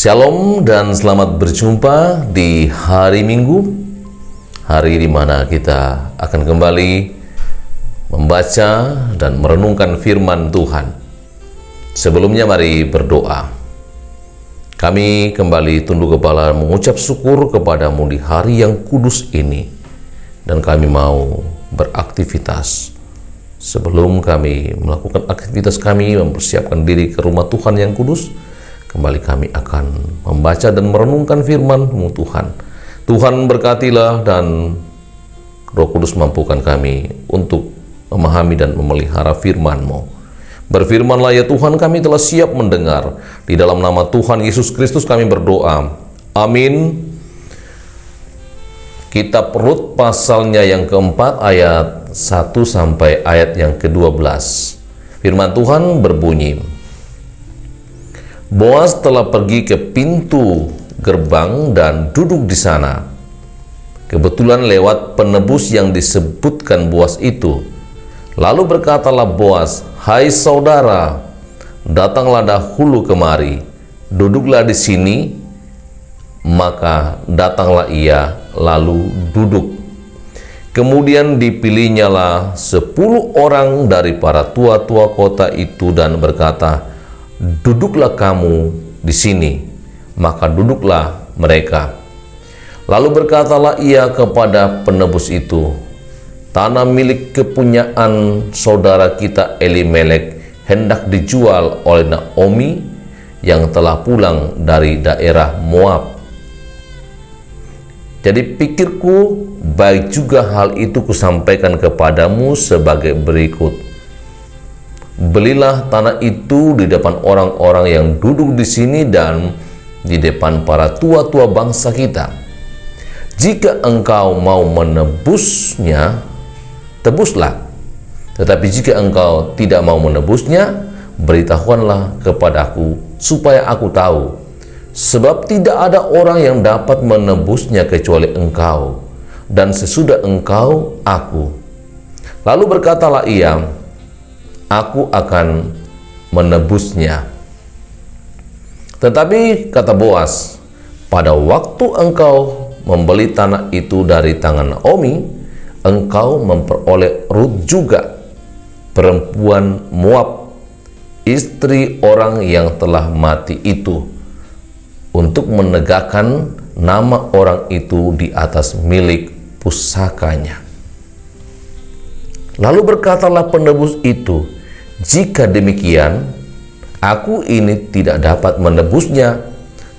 Shalom dan selamat berjumpa di hari Minggu, hari di mana kita akan kembali membaca dan merenungkan firman Tuhan. Sebelumnya mari berdoa. Kami kembali tunduk kepala mengucap syukur kepadamu di hari yang kudus ini, dan kami mau beraktivitas. Sebelum kami melakukan aktivitas kami, mempersiapkan diri ke rumah Tuhan yang kudus, kembali kami akan membaca dan merenungkan firman-Mu Tuhan. Tuhan berkatilah dan Roh Kudus mampukan kami untuk memahami dan memelihara firman-Mu. Berfirmanlah ya Tuhan, kami telah siap mendengar. Di dalam nama Tuhan Yesus Kristus kami berdoa. Amin. Kitab Rut pasalnya yang keempat ayat 1 sampai ayat yang ke-12. Firman Tuhan berbunyi, Boas telah pergi ke pintu gerbang dan duduk di sana. Kebetulan lewat penebus yang disebutkan Boas itu. Lalu berkatalah Boas, "Hai saudara, datanglah dahulu kemari, duduklah di sini." Maka datanglah ia, lalu duduk. Kemudian dipilihnyalah 10 orang dari para tua-tua kota itu dan berkata, "Duduklah kamu di sini." Maka duduklah mereka. Lalu berkatalah ia kepada penebus itu, "Tanah milik kepunyaan saudara kita Elimelek hendak dijual oleh Naomi yang telah pulang dari daerah Moab. Jadi pikirku, baik juga hal itu kusampaikan kepadamu sebagai berikut. Belilah tanah itu di depan orang-orang yang duduk di sini dan di depan para tua-tua bangsa kita. Jika engkau mau menebusnya, tebuslah. Tetapi jika engkau tidak mau menebusnya, beritahukanlah kepadaku supaya aku tahu. Sebab tidak ada orang yang dapat menebusnya kecuali engkau, dan sesudah engkau, aku." Lalu berkatalah ia, "Aku akan menebusnya." Tetapi kata Boas, "Pada waktu engkau membeli tanah itu dari tangan Naomi, engkau memperoleh Rut juga, perempuan Moab, istri orang yang telah mati itu, untuk menegakkan nama orang itu di atas milik pusakanya." Lalu berkatalah penebus itu, "Jika demikian, aku ini tidak dapat menebusnya,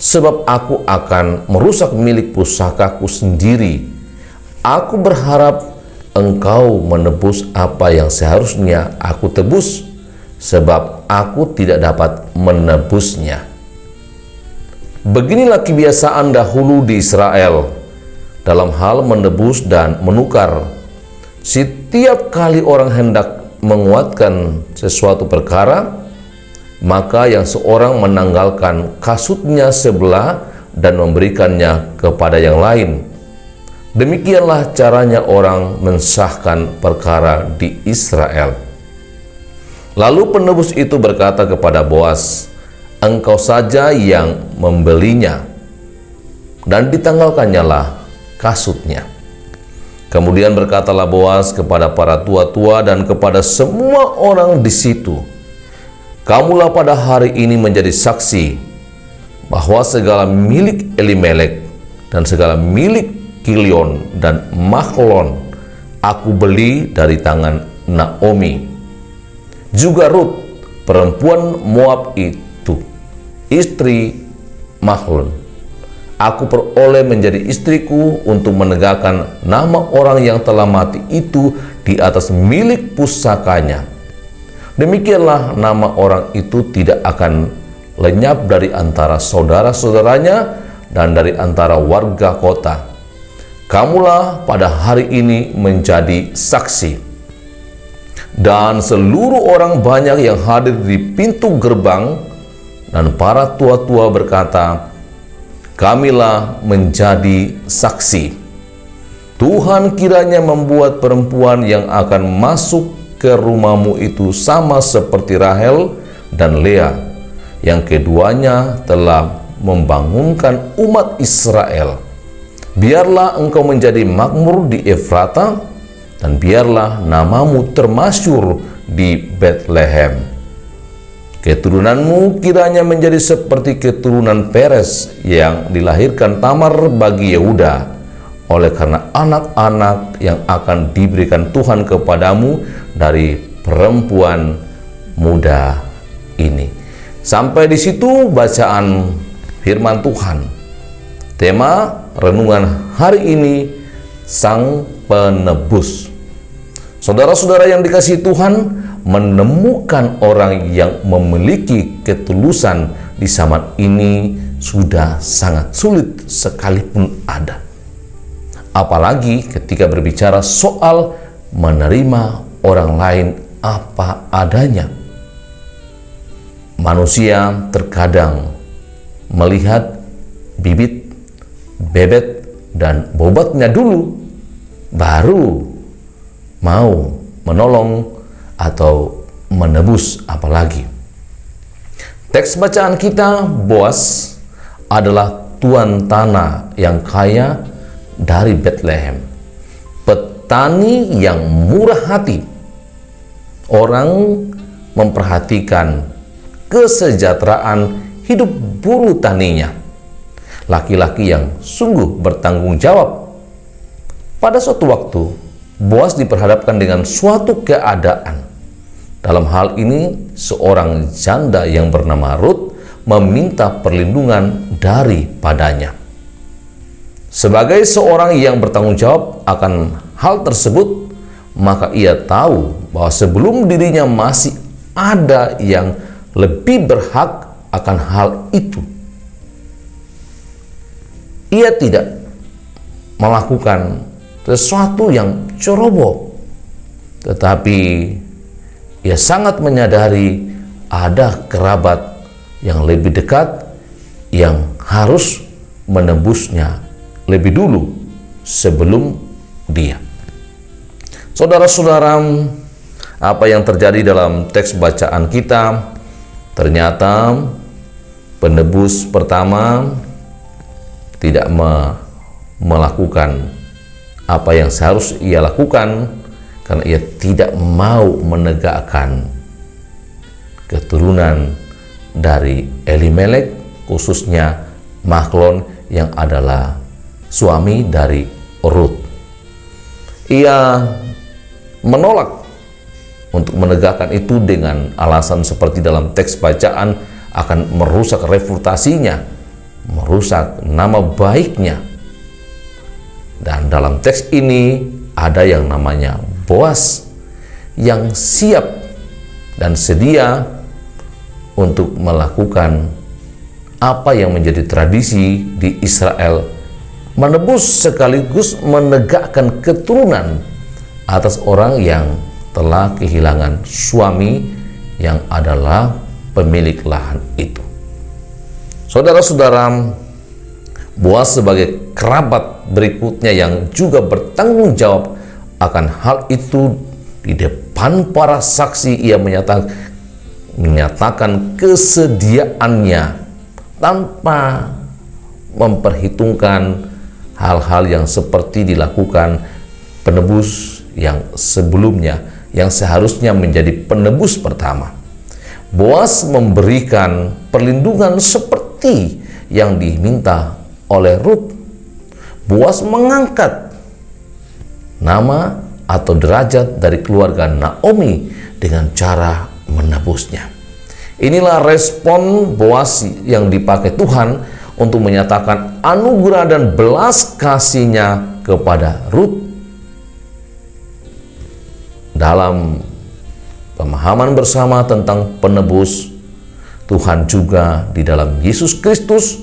sebab aku akan merusak milik pusakaku sendiri. Aku berharap engkau menebus apa yang seharusnya aku tebus, sebab aku tidak dapat menebusnya." Beginilah kebiasaan dahulu di Israel dalam hal menebus dan menukar. Setiap kali orang hendak menguatkan sesuatu perkara, maka yang seorang menanggalkan kasutnya sebelah dan memberikannya kepada yang lain. Demikianlah caranya orang mensahkan perkara di Israel. Lalu penebus itu berkata kepada Boas, "Engkau saja yang membelinya," dan ditanggalkannya lah kasutnya. Kemudian berkatalah Boas kepada para tua-tua dan kepada semua orang di situ, "Kamulah pada hari ini menjadi saksi bahwa segala milik Elimelek dan segala milik Kilion dan Mahlon aku beli dari tangan Naomi. Juga Rut, perempuan Moab itu, istri Mahlon, aku peroleh menjadi istriku untuk menegakkan nama orang yang telah mati itu di atas milik pusakanya. Demikianlah nama orang itu tidak akan lenyap dari antara saudara-saudaranya dan dari antara warga kota. Kamulah pada hari ini menjadi saksi." Dan seluruh orang banyak yang hadir di pintu gerbang dan para tua-tua berkata, "Kamilah menjadi saksi. Tuhan kiranya membuat perempuan yang akan masuk ke rumahmu itu sama seperti Rahel dan Lea, yang keduanya telah membangunkan umat Israel. Biarlah engkau menjadi makmur di Efrata, dan biarlah namamu termasyhur di Betlehem. Keturunanmu kiranya menjadi seperti keturunan Peres yang dilahirkan Tamar bagi Yehuda, oleh karena anak-anak yang akan diberikan Tuhan kepadamu dari perempuan muda ini. Sampai di situ bacaan firman Tuhan. Tema renungan hari ini, Sang Penebus. Saudara-saudara yang dikasihi Tuhan, menemukan orang yang memiliki ketulusan di zaman ini sudah sangat sulit sekalipun ada. Apalagi ketika berbicara soal menerima orang lain apa adanya. Manusia terkadang melihat bibit, bebet, dan bobotnya dulu, baru mau menolong atau menebus apalagi. Teks bacaan kita, Boas adalah tuan tanah yang kaya dari Betlehem, petani yang murah hati. Orang memperhatikan kesejahteraan hidup buruh taninya, laki-laki yang sungguh bertanggung jawab. Pada suatu waktu, Boas diperhadapkan dengan suatu keadaan. Dalam hal ini, seorang janda yang bernama Rut meminta perlindungan daripadanya. Sebagai seorang yang bertanggung jawab akan hal tersebut, maka ia tahu bahwa sebelum dirinya masih ada yang lebih berhak akan hal itu. Ia tidak melakukan sesuatu yang ceroboh, tetapi ia sangat menyadari ada kerabat yang lebih dekat yang harus menebusnya lebih dulu sebelum dia. Saudara-saudara, apa yang terjadi dalam teks bacaan kita, ternyata penebus pertama tidak melakukan apa yang seharusnya ia lakukan, karena ia tidak mau menegakkan keturunan dari Elimelek, khususnya Mahlon yang adalah suami dari Rut. Ia menolak untuk menegakkan itu dengan alasan seperti dalam teks bacaan akan merusak reputasinya, merusak nama baiknya. Dan dalam teks ini ada yang namanya Boas yang siap dan sedia untuk melakukan apa yang menjadi tradisi di Israel, menebus sekaligus menegakkan keturunan atas orang yang telah kehilangan suami yang adalah pemilik lahan itu. Saudara-saudara, Boas sebagai kerabat berikutnya yang juga bertanggung jawab akan hal itu, di depan para saksi ia menyatakan kesediaannya tanpa memperhitungkan hal-hal yang seperti dilakukan penebus yang sebelumnya, yang seharusnya menjadi penebus pertama. Boas memberikan perlindungan seperti yang diminta oleh Rut. Boas mengangkat nama atau derajat dari keluarga Naomi dengan cara menebusnya. Inilah respon Boas yang dipakai Tuhan untuk menyatakan anugerah dan belas kasihnya kepada Rut. Dalam pemahaman bersama tentang penebus, Tuhan juga di dalam Yesus Kristus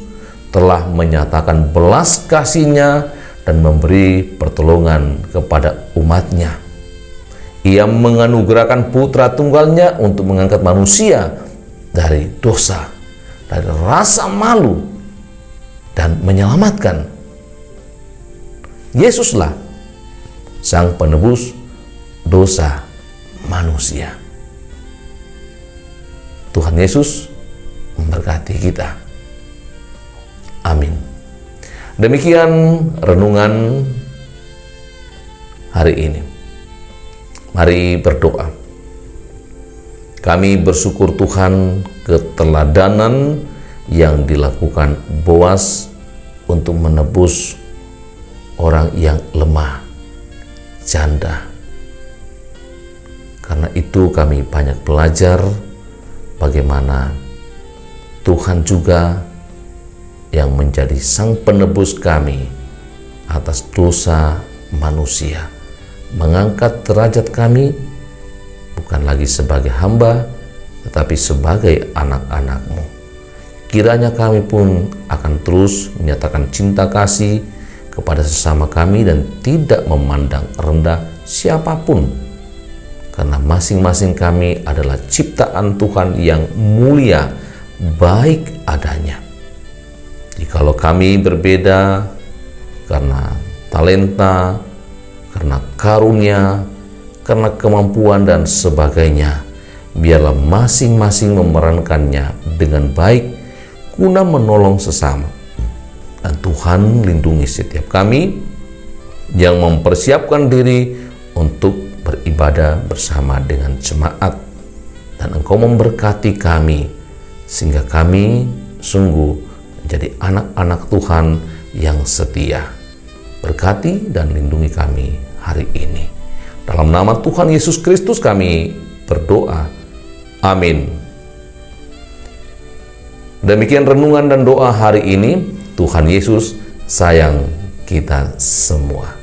telah menyatakan belas kasihnya dan memberi pertolongan kepada umatnya. Ia menganugerahkan putra tunggalnya untuk mengangkat manusia dari dosa, dari rasa malu, dan menyelamatkan. Yesuslah sang penebus dosa manusia. Tuhan Yesus memberkati kita. Amin. Demikian renungan hari ini. Mari berdoa. Kami bersyukur Tuhan keteladanan yang dilakukan Boas untuk menebus orang yang lemah, janda. Karena itu kami banyak belajar bagaimana Tuhan juga yang menjadi sang penebus kami atas dosa manusia, mengangkat derajat kami bukan lagi sebagai hamba tetapi sebagai anak-anak-Mu. Kiranya kami pun akan terus menyatakan cinta kasih kepada sesama kami dan tidak memandang rendah siapapun, karena masing-masing kami adalah ciptaan Tuhan yang mulia, baik adanya. Jikalau kami berbeda karena talenta, karena karunia, karena kemampuan dan sebagainya, biarlah masing-masing memerankannya dengan baik guna menolong sesama. Dan Tuhan lindungi setiap kami yang mempersiapkan diri untuk beribadah bersama dengan jemaat, dan Engkau memberkati kami sehingga kami sungguh menjadi anak-anak Tuhan yang setia. Berkati dan lindungi kami hari ini. Dalam nama Tuhan Yesus Kristus kami berdoa. Amin. Demikian renungan dan doa hari ini. Tuhan Yesus sayang kita semua.